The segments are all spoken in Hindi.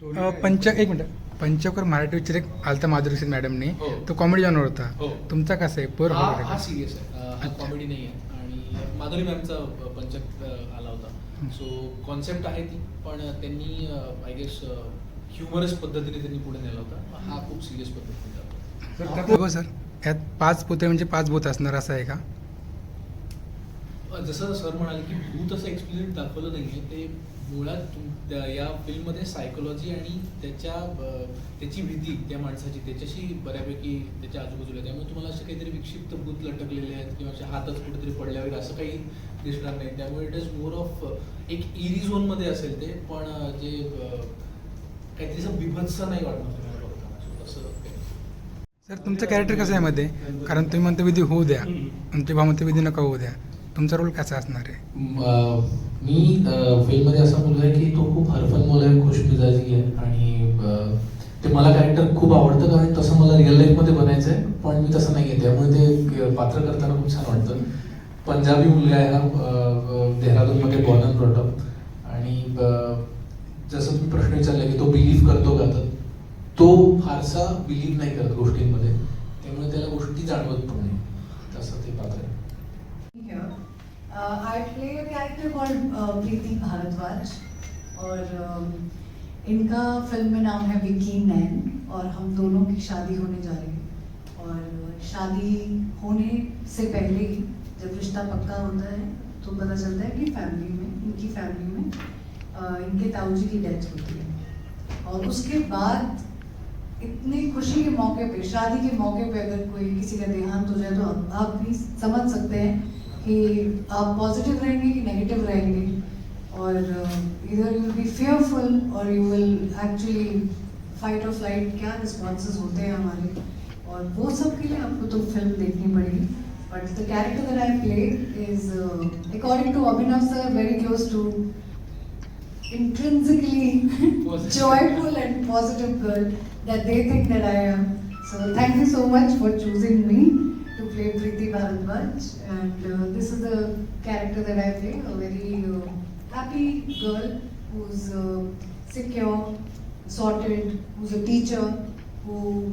एक मिनट, पंचकर मराठी पिक्चर एक आलता माधुरी दीक्षित मॅडमने, हो. तो कॉमेडी जॉनर होता. हो. तुमचा कसा आहे पर हा सिरियस आहे, हा कॉमेडी नाही आहे. आणि माधुरी मॅमचा पंचक आला होता. सो कॉन्सेप्ट आहे ती, पण त्यांनी आय गेस ह्युमरस पद्धतीने त्यांनी पुढे नेला होता. हा खूप सिरियस पद्धतीने जातो. हो सर, यात 5 पुतळे म्हणजे 5 भूत असणार असं आहे का? जसं सर म्हणाले की भूत असं एक्सप्लिसिट दाखवलं नाही आहे. ते मुळात या फिल्ममध्ये सायकोलॉजी आणि त्याची भीती त्या माणसाची त्याच्याशी बऱ्यापैकी त्याच्या आजूबाजूला आहे. त्यामुळे तुम्हाला असे काहीतरी विक्षिप्त भूत लटकलेले आहेत किंवा असे हातच कुठेतरी पडल्यावर असं काही दिसणार नाही. त्यामुळे इट इज मोर ऑफ एक इरी झोनमध्ये असेल ते, पण जे काहीतरी असं बिभत्स नाही वाटणार तुम्हाला बघताना. तसं सर तुमचं कॅरेक्टर कसं आहे मध्ये? कारण तुम्ही म्हणता विधी होऊ द्या, तुमचे भाऊ म्हणते विधी नका होऊ द्या. तुमचा रोल कसा असणार आहे? मी फिल्ममध्ये असा मुलगा आहे की तो खूप हरफनमोल आहे, खुशमिजाजी आहे. आणि ते मला कॅरेक्टर खूप आवडतं, कारण तसं मला रिअल लाईफमध्ये बनायचं आहे, पण मी तसं नाही आहे. त्यामुळे ते पात्र करताना खूप छान वाटतं. पंजाबी मुलगा आहे हा, देहरादूनमध्ये बॉर्न अँड ब्रॉट अप. आणि जसं तुम्ही प्रश्न विचारला की तो बिलीव्ह करतो का, तर तो फारसा बिलीव्ह नाही करत गोष्टींमध्ये, त्यामुळे त्याला गोष्टी जाणवत पण नाही. तसं ते पात्र आहे. I play a character called प्रीति भारद्वाज, और इनका फिल्म में नाम है विकी नैन, और हम दोनों की शादी होने जा रही है. और शादी होने से पहले ही जब रिश्ता पक्का होता है तो पता चलता है कि इनकी फैमिली में इनके ताऊजी की डेथ होती है. और उसके बाद इतनी खुशी के मौके पे, शादी के मौके पे अगर कोई किसी का देहांत हो जाए तो आप भी समझ सकते हैं कि आप पॉजिटिव रहेंगे कि नेगेटिव रहेंगे. और इधर यू विल बी फेयरफुल और यू विल एक्चुअली फाइट और फ्लाइट, क्या रिस्पॉन्सेज होते हैं हमारे, और वो सब के लिए आपको तो फिल्म देखनी पड़ेगी. But the character that I play is according to Abhinav sir very close to intrinsically joyful and positive girl that they think that I am. So thank you so much for choosing me to play Preeti Bharadwaj, and this is the character that I play, a very happy girl who's secure, sorted, who's a teacher, who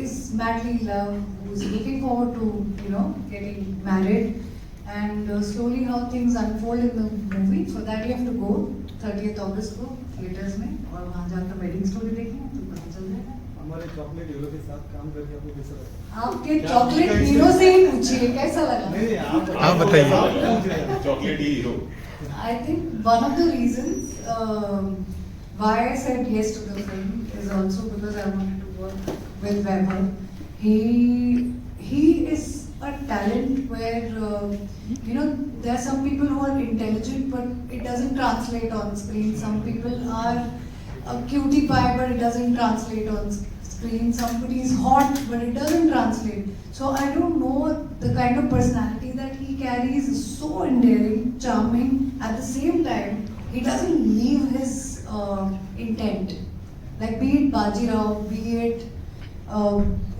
is madly in love, who's looking forward to getting married, and slowly how things unfold in the movie. For that you have to go 30th अगस्त को थिएटर्स में, और वहाँ जाकर वेडिंग स्टोरी देखें तो पता चल जाएगा. हमारे चॉकलेट हीरो के साथ काम करके आपको कैसा लगा? आपके चॉकलेट हीरो से ही पूछिए कैसा लगा. नहीं आप बताइए. Chocolate hero. I think one of the reasons why I said yes to the film is also because I wanted to work with Vaibhav. He is a talent where there are some people who are intelligent but it doesn't translate on screen. Some people are a cutie pie but it doesn't translate on screen. Somebody is hot but it doesn't translate. So I don't know, the kind of personality that he carries is so endearing, charming. At the same time, he doesn't leave his intent. Like be it Bajirao, be it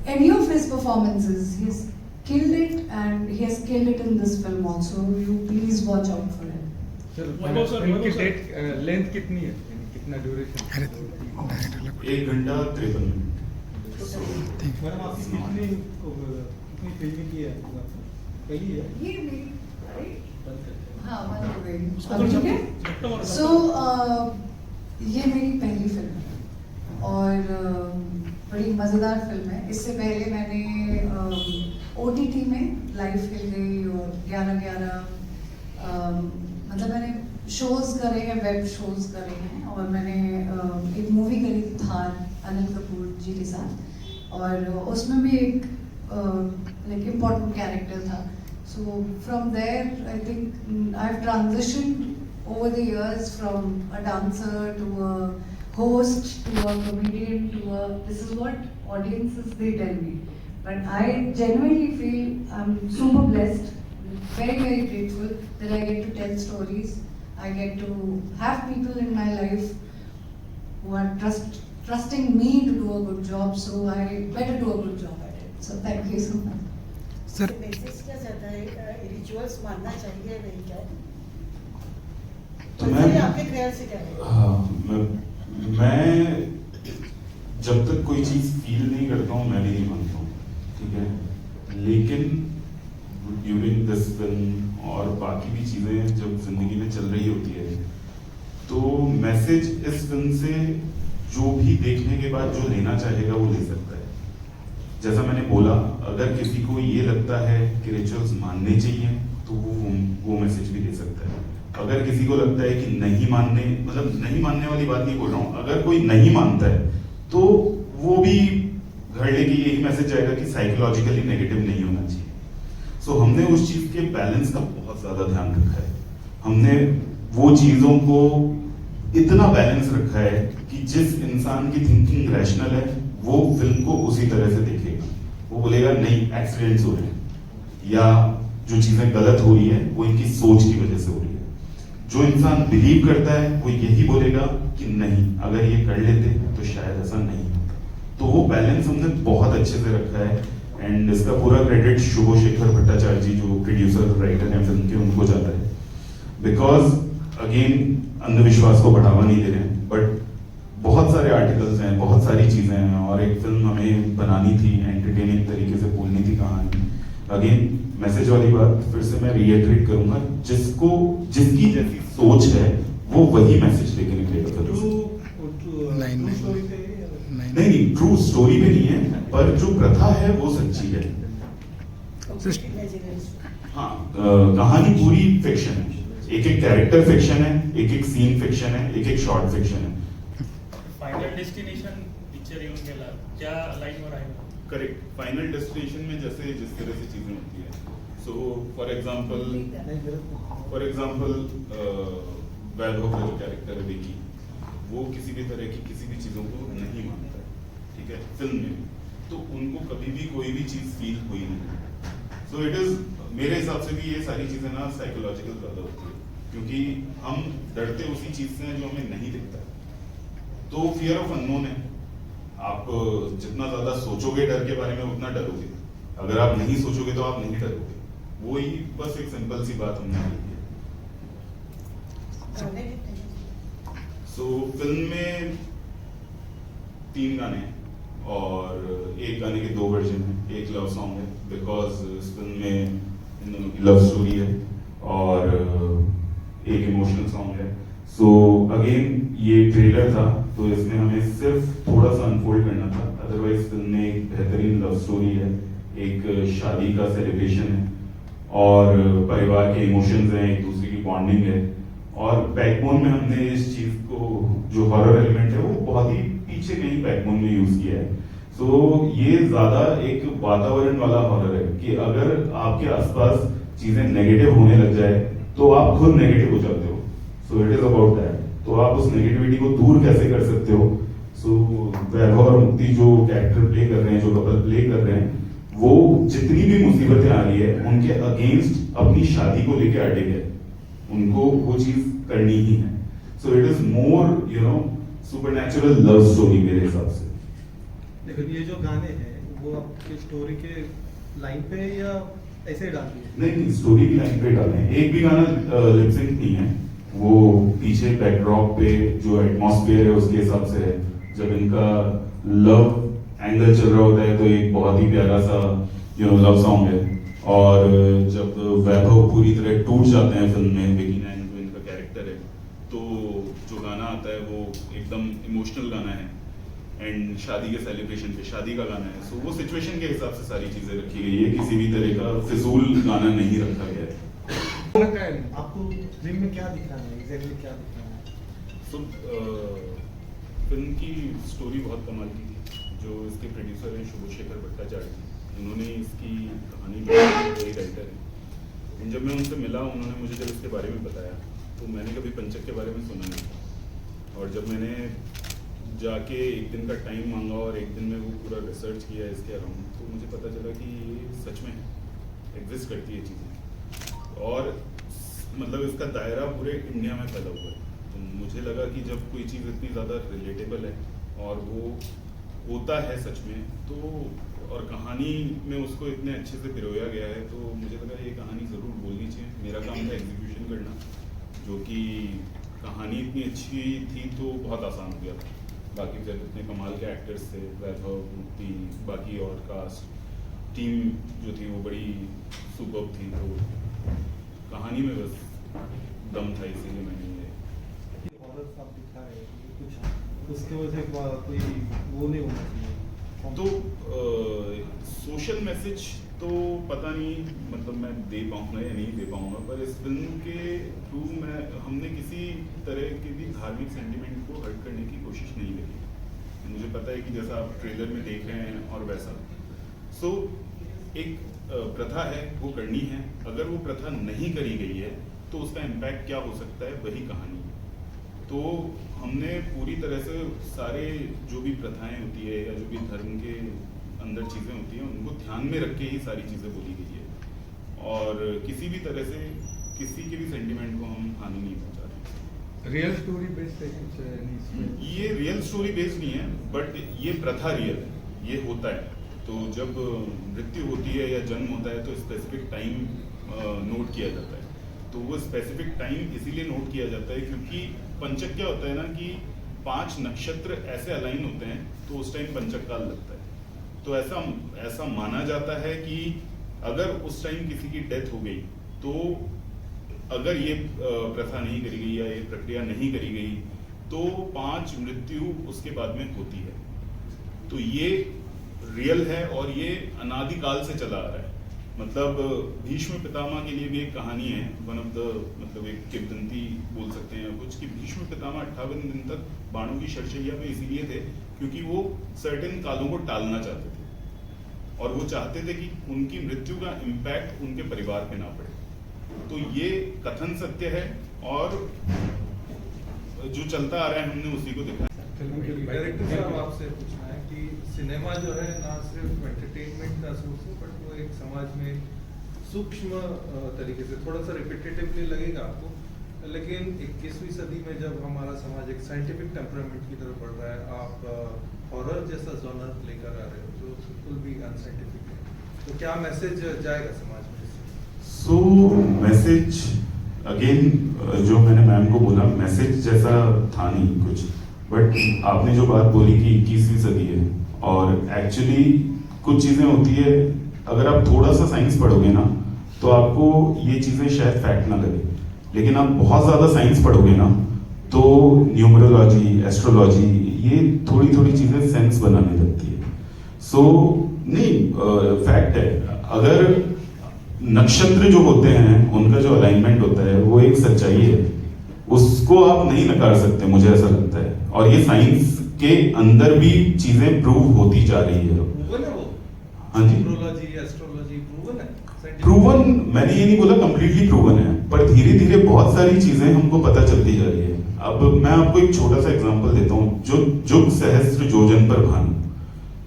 any of his performances, he's killed it, and he has killed it in this film also. You please watch out for it. Film की डेट लेंथ कितनी है, कितना ड्यूरेशन? अरे डायरेक्टरला 1 घंटा 53 मिनट. मैडम आपकी कितनी फिल्म की है पहली है? ये मेरी, अरे हाँ बंद हो गई. उसको अभी ठीक थोड़ा है. So ये मेरी पहली फिल्म है और बड़ी मज़ेदार फिल्म है. इससे पहले मैंने OTT में लाइव खेल गई और 11-11 मतलब मैंने शोज़ करे हैं, वेब शोज़ करे हैं, और मैंने एक मूवी करी थी थार अनिल कपूर जी के साथ, और उसमें भी एक लाइक इम्पोर्टेंट कैरेक्टर था. So from there I think I've transitioned over the years from a dancer to a host to a comedian to a, this is what audiences they tell me. But I genuinely feel I'm super blessed, very grateful that I get to tell stories. I get to have people in my life who are trusting me to do a good job, so I better do a good job at it. So thank you so much. Sir basis क्या चाहता है, रिचुअल्स मानना चाहिए नहीं क्या? तो मैं आपके ख्याल से क्या है? हाँ, मैं मैं जब तक कोई चीज फील नहीं करता हूँ मैं भी नहीं मानता हूँ, ठीक है। लेकिन ड्यूरिंग दिस फिल्म और बाकी भी चीजें जब जिंदगी में चल रही होती है तो मैसेज इस फिल्म से जो भी देखने के बाद जो लेना चाहेगा वो ले सकता है। जैसा मैंने बोला, अगर किसी को ये लगता है कि रिचुअल्स मानने चाहिए तो वो मैसेज भी दे सकता है। अगर किसी को लगता है कि नहीं मानने, मतलब नहीं मानने वाली बात नहीं बोल रहा हूँ, अगर कोई नहीं मानता है तो वो भी घर लेके यही मैसेज जाएगा कि साइकोलॉजिकली नेगेटिव नहीं होना चाहिए। सो हमने उस चीज के बैलेंस का बहुत ज्यादा ध्यान रखा है। हमने वो चीजों को इतना बैलेंस रखा है कि जिस इंसान की थिंकिंग रैशनल है वो फिल्म को उसी तरह से देखेगा। वो बोलेगा नहीं एक्सीडेंट्स हो रहे हैं, या जो चीजें गलत हो रही है वो इनकी सोच की वजह से हो रही है। जो इंसान बिलीव करता है वो यही बोलेगा कि नहीं, अगर ये कर लेते तो शायद ऐसा नहीं होता। तो वो बैलेंस हमने बहुत अच्छे से रखा है एंड इसका पूरा क्रेडिट शुभशेखर भट्टाचार्य जी जो प्रोड्यूसर राइटर हैं फिल्म के, उनको जाता है। बिकॉज अगेन अंधविश्वास को बढ़ावा नहीं दे रहे हैं, बट बहुत सारे आर्टिकल्स हैं, बहुत सारी चीजें हैं और एक फिल्म हमें बनानी थी, एंटरटेनिंग तरीके से बोलनी थी कहानी। अगेन मैसेज वाली बात फिर से मैं रिएटरेट करूंगा, जिसकी जैसी सोच है वो वही मैसेज लेके निकलेगा। नहीं, ट्रू स्टोरी पे नहीं है, पर जो प्रथा है वो सच्ची है। हाँ, कहानी पूरी फिक्शन है, एक एक कैरेक्टर फिक्शन है, एक एक सीन फिक्शन है, एक एक शॉर्ट फिक्शन है। फाइनल डेस्टिनेशन पिक्चर येऊन गेला त्या लाईनवर आहे का? करेक्ट। फाइनल डेस्टिनेशन में जैसे जिस तरह से चीजें होती है, सो फॉर एग्जांपल वैभव का जो कैरेक्टर है विकी, वो किसी भी तरह की किसी भी चीजों को नहीं मानता है, ठीक है, फिल्म में। तो उनको कभी भी कोई भी चीज फील हुई नहीं। सो इट इज, मेरे हिसाब से भी ये सारी चीजें ना साइकोलॉजिकल ज्यादा होती है, क्योंकि हम डरते उसी चीज से हैं जो हमें नहीं दिखता है। तो फियर ऑफ अननोन है। आप जितना ज्यादा सोचोगे डर के बारे में उतना डरोगे, अगर आप नहीं सोचोगे तो आप नहीं डरोगे। वही बस एक सिंपल सी बात हमने की है। गाने कितने हैं? सो फिल्म में 3 गाने हैं और एक गाने के 2 वर्जन हैं। एक लव सॉन्ग है बिकॉज इस फिल्म में इन दोनों की लव स्टोरी है, और एक इमोशनल सॉन्ग है। सो अगेन ये ट्रेलर था तो इसमें हमें सिर्फ थोड़ा सा अनफोल्ड करना था, अदरवाइज फिल्म में एक बेहतरीन लव स्टोरी है, एक शादी का सेलिब्रेशन है और परिवार के इमोशंस हैं, एक दूसरे की बॉन्डिंग है। और बैकबोन में हमने इस चीज को, जो हॉरर एलिमेंट है वो बहुत ही पीछे कहीं बैकबोन में यूज किया है। सो ये ज्यादा एक वातावरण वाला हॉरर है कि अगर आपके आसपास चीजें नेगेटिव होने लग जाए तो आप खुद नेगेटिव हो जाते हो। So it is about that. तो आप उस नेगेटिविटी को दूर कैसे कर सकते हो। सो वैभव और मुक्ति जो कैरेक्टर प्ले कर रहे हैं, जो कपल प्ले कर रहे हैं, वो जितनी भी मुसीबतें आ रही है उनके अगेंस्ट अपनी शादी को लेके अड़े गए, उनको वो चीज करनी ही है। So it is more supernatural love story मेरे हिसाब से। लेकिन ये जो गाने हैं वो आपकी स्टोरी के लाइन पे या ऐसे ही डाल दिए? नहीं, स्टोरी की लाइन पे डाले हैं। एक भी गाना लिपसिंक नहीं है, वो पीछे बैकड्रॉप पे जो एटमॉस्फेयर है उसके हिसाब से है। जब इनका लव एंगल चल रहा होता है तो एक बहुत ही प्यारा सा लव सॉन्ग है, और जब वैभव पूरी तरह टूट जाते हैं फिल्म में, विकी नैन जो इनका कैरेक्टर है, तो जो गाना आता है वो एकदम इमोशनल गाना है एंड शादी के सेलिब्रेशन पे शादी का गाना है। सो वो सिचुएशन के हिसाब से सारी चीजें रखी गई है, किसी भी तरह का फिजूल गाना नहीं रखा गया है। आपको फिल्म में क्या दिखाना है, एग्जैक्टली क्या दिखाना है? सो फिल्म की स्टोरी बहुत कमाल की थी। जो इसके प्रोड्यूसर हैं शुभशेखर भट्टाचार्य जी, उन्होंने इसकी कहानी लिखी, राइटर हैं। जब मैं उनसे मिला, उन्होंने मुझे जब इसके बारे में बताया तो मैंने कभी पंचक के बारे में सुना नहीं था, और जब मैंने जाके एक दिन का टाइम मांगा और एक दिन में वो पूरा रिसर्च किया इसके अराउंड, तो मुझे पता चला कि ये सच में एग्जिस्ट करती है चीज़ें, और मतलब इसका दायरा पूरे इंडिया में फैला हुआ है। तो मुझे लगा कि जब कोई चीज़ इतनी ज़्यादा रिलेटेबल है और वो होता है सच में, तो और कहानी में उसको इतने अच्छे से पिरोया गया है, तो मुझे लगा ये कहानी ज़रूर बोलनी चाहिए। मेरा काम था एग्जीक्यूशन करना, जो कि कहानी इतनी अच्छी थी तो बहुत आसान हो गया था। बाकी फिर इतने कमाल के एक्टर्स थे, वैभव, मुक्ति, बाकी और कास्ट टीम जो थी वो बड़ी सुपर्ब थी, तो कहानी में बस दम था, इसीलिए मैंने ये हॉरर आप दिखा रहे हैं कि कुछ उसकी वजह से कोई वो नहीं होना चाहिए तो सोशल मैसेज तो पता नहीं मतलब मैं दे पाऊंगा या नहीं दे पाऊंगा, पर इस फिल्म के थ्रू हमने किसी तरह के भी धार्मिक सेंटिमेंट को हर्ट करने की कोशिश नहीं करी। मुझे पता है कि जैसा आप ट्रेलर में देख रहे हैं और वैसा एक प्रथा है वो करनी है, अगर वो प्रथा नहीं करी गई है तो उसका इम्पैक्ट क्या हो सकता है, वही कहानी है। तो हमने पूरी तरह से सारे जो भी प्रथाएं होती है या जो भी धर्म के अंदर चीज़ें होती हैं उनको ध्यान में रख के ही सारी चीज़ें बोली गई है, और किसी भी तरह से किसी के भी सेंटिमेंट को हम हानि नहीं पहुंचा रहे। रियल स्टोरी बेस्ड है कुछ नहीं इसमें? ये रियल स्टोरी बेस्ड नहीं है, बट ये प्रथा रियल है, ये होता है। तो जब मृत्यु होती है या जन्म होता है तो स्पेसिफिक टाइम नोट किया जाता है, तो वो स्पेसिफिक टाइम इसीलिए नोट किया जाता है क्योंकि पंचक क्या होता है ना कि 5 नक्षत्र ऐसे अलाइन होते हैं तो उस टाइम पंचक काल लगता है। तो ऐसा माना जाता है कि अगर उस टाइम किसी की डेथ हो गई तो अगर ये प्रथा नहीं करी गई या ये प्रक्रिया नहीं करी गई तो 5 मृत्यु उसके बाद में होती है। तो ये रियल है और ये अनादिकाल से चला आ रहा है। मतलब भीष्म पितामह के लिए भी एक कहानी है, वन ऑफ द मतलब एक किंवदंती बोल सकते हैं कुछ, कि भीष्म पितामह 58 दिन तक बाणों की शरशैया में इसीलिए थे क्योंकि वो सर्टेन कालों को टालना चाहते थे और वो चाहते थे कि उनकी मृत्यु का इम्पैक्ट उनके परिवार पे ना पड़े। तो ये कथन सत्य है और जो चलता आ रहा है हमने उसी को दिखाया। डायरेक्टर साहब आपसे पूछना है कि सिनेमा जो है ना सिर्फ एंटरटेनमेंट का सोर्स है बट वो एक समाज में सूक्ष्म तरीके से थोड़ा सा रिपीटेटिवली लगेगा आपको, लेकिन 21वीं सदी में जब हमारा समाज एक साइंटिफिक टेम्परामेंट की तरफ बढ़ रहा है, आप हॉरर जैसा जॉनर लेकर आ रहे हो जो बिल्कुल भी अनसाइंटिफिक है, तो क्या मैसेज जाएगा समाज में? सो मैसेज अगेन जो मैंने मैम को बोला, मैसेज जैसा था नहीं कुछ, बट आपने जो बात बोली कि 21वीं सदी है और एक्चुअली कुछ चीज़ें होती है अगर आप थोड़ा सा साइंस पढ़ोगे ना तो आपको ये चीज़ें शायद फैक्ट ना लगे, लेकिन आप बहुत ज़्यादा साइंस पढ़ोगे ना तो न्यूमरोलॉजी, एस्ट्रोलॉजी, ये थोड़ी थोड़ी चीज़ें सेंस बनाने लगती है। सो नहीं फैक्ट है, अगर नक्षत्र जो होते हैं उनका जो अलाइनमेंट होता है वो एक सच्चाई है, उसको आप नहीं नकार सकते, मुझे ऐसा लगता है। और ये साइंस के अंदर भी चीजें प्रूव होती जा रही है। हाँ जी, एस्ट्रोलॉजी प्रूवन है? प्रूवन मैंने ये नहीं बोला कंप्लीटली प्रूवन है, पर धीरे धीरे बहुत सारी चीजें हमको पता चलती जा रही है। अब मैं आपको एक छोटा सा एग्जांपल देता हूँ, जो जुग सहस्त्र योजन पर भानु,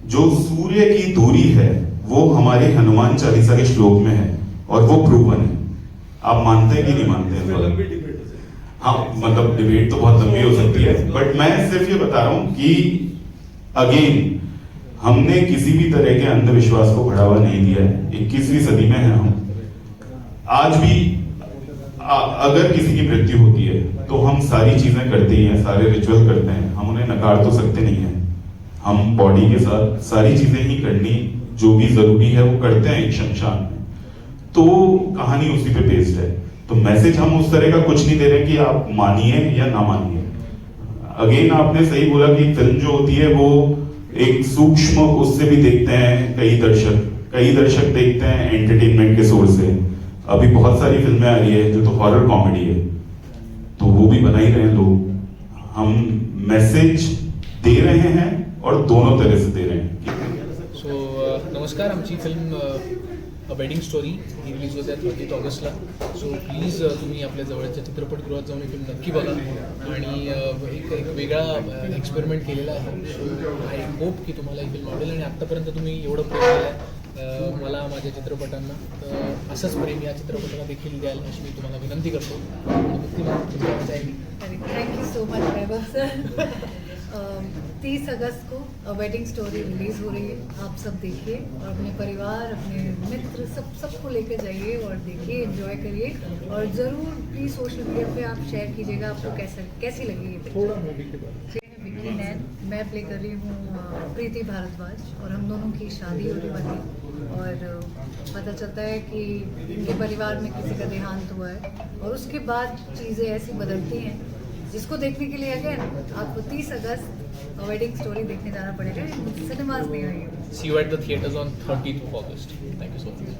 जो सूर्य की दूरी है वो हमारे हनुमान चालीसा के श्लोक में है और वो प्रूवन है। आप मानते हैं कि नहीं मानते हैं? हाँ, मतलब डिबेट तो बहुत लंबी हो सकती है, बट मैं सिर्फ ये बता रहा हूं कि अगेन हमने किसी भी तरह के अंधविश्वास को बढ़ावा नहीं दिया है। 21वीं सदी में है हम, आज भी अगर किसी की मृत्यु होती है तो हम सारी चीजें करते ही हैं, सारे रिचुअल करते हैं, हम उन्हें नकार तो सकते नहीं है। हम बॉडी के साथ सारी चीजें ही करनी जो भी जरूरी है वो करते हैं एक शमशान में। तो कहानी उसी पे बेस्ड है, तो मैसेज हम उस तरह का कुछ नहीं दे रहे कि आप मानिए या ना मानिए। अगेन आपने सही बोला कि फिल्म जो होती है वो एक सूक्ष्म, उससे भी देखते हैं कई दर्शक देखते हैं एंटरटेनमेंट के सोर्स से। अभी बहुत सारी फिल्में आ रही है जो तो हॉरर कॉमेडी है, तो वो भी बना ही रहे हैं लोग। हम मैसेज दे रहे हैं और दोनों तरह से दे रहे हैं। सो नमस्कार, आमची film a wedding story he release होते आहे 30 ऑगस्टला. सो प्लीज तुम्ही आपल्या जवळच्या चित्रपटगृहात जाऊन ही फिल्म नक्की बघा आणि एक वेगळा एक्सपेरिमेंट केलेला आहे. सो आय होप की तुम्हाला ही फिल्म आवडेल आणि आत्तापर्यंत तुम्ही एवढं प्रेम दिलं आहे मला, माझ्या चित्रपटांना, तर असंच प्रेम या चित्रपटाला देखील द्याल अशी मी तुम्हाला विनंती करतो. थँक्यू सो मच वैभव सर. 30 अगस्त को वेडिंग स्टोरी रिलीज हो रही है। आप सब देखिए और अपने परिवार, अपने मित्र, सबको लेकर जाइए और देखिए, एंजॉय करिए और ज़रूर प्लीज़ सोशल मीडिया पे आप शेयर कीजिएगा आपको कैसी लगी ये पिक्चर। ये है विक्की नैन, मैं प्ले कर रही हूँ प्रीति भारद्वाज और हम दोनों की शादी होने वाली है और पता चलता है कि इनके परिवार में किसी का देहांत हुआ है और उसके बाद चीज़ें ऐसी बदलती हैं जिसको देखने के लिए अगेन आपको 30 अगस्त वेडिंग स्टोरी देखने जाना पड़ेगा। सिनेमाज नहीं आएंगे। See you at the theaters on 30th of August. Thank you so much.